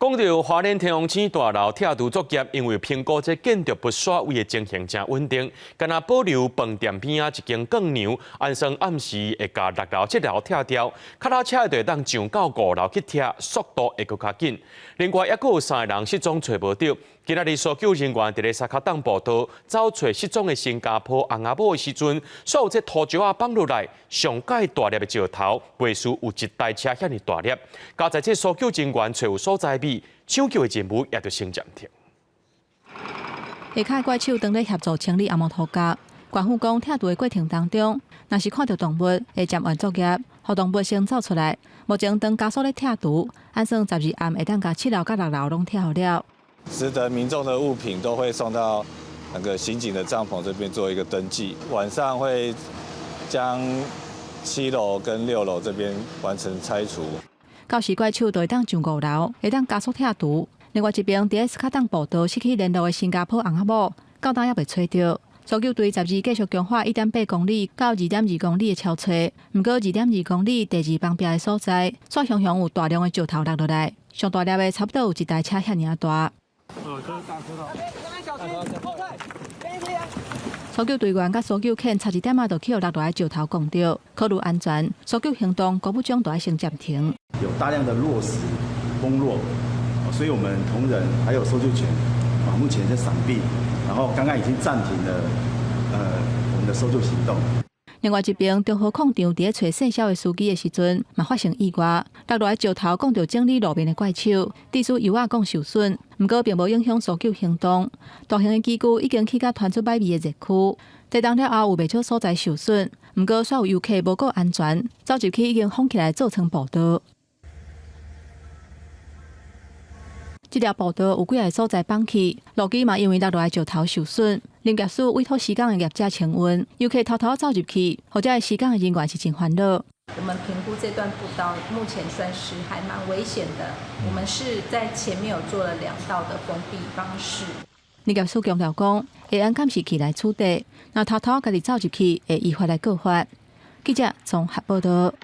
讲到花莲天王星大楼拆除作业，因为评估这建筑不刷位的情形真稳定，敢若保留饭店边啊一间广场，安算暗时会甲6楼、7楼拆掉，脚踏车就会当上到5楼去拆，速度会更较紧。另外，还有3个人失踪找无到。今仔日搜救人员伫咧沙卡档步道找找失踪的新加坡红阿母的时阵，所有这土石啊放落来，上界大粒的石头，袂输有一台车遐尼大粒。加在这搜救人员找有所在味，抢救的任务也着先暂停。下骹怪手当咧协助清理红毛土角，官府讲拆除的过程当中，若是看到动物会暂缓作业，互动物先走出来。目前当加速咧拆除，按算12暗会当甲7楼、甲6楼拢拆好了。拾得民众的物品都会送到那个刑警的帐篷这边做一个登记，晚上会将7楼跟6楼这边完成拆除。到时怪手就会当上5楼，会当加速拆除。另外一边，伫咧斯卡档步道失去联络的新加坡红阿母，到当也袂找到。搜救队12继续强化1.8公里到2.2公里的超车，不过2.2公里第2旁边的所在，所向有大量的石头落落来，上大粒的差不多有一台车遐尔大。搜救队员甲搜救犬差一点就去互6楼的石头撞到，考虑安全，搜救行动国部长都要先暂停。有大量的落石崩落，所以我们同仁还有搜救犬目前在闪避，然后刚刚已经暂停了我们的搜救行动。另外一边，中和矿场伫咧找姓肖的司机的时阵，嘛发生意外，6楼的石头讲到整理路面的怪手，地势油讲受损，不过并无影响搜救行动。大型的机具已经去到传出歹味的热区，地动了后有袂少所在受损，不过所有游客无够安全，走入去已经封起来做成步道。这条步道有几个所在放弃，路基嘛因为6楼的石头受损。林业署委托施工的业者清运，游客偷偷走入去，或者施工的人员是真烦恼。我们评估这段步道目前算是还蛮危险的，我们是在前面有做了2道的封闭方式。林业署强调讲，会按监视器来处理，若偷偷家己走入去，会依法来告发。记者综合报道。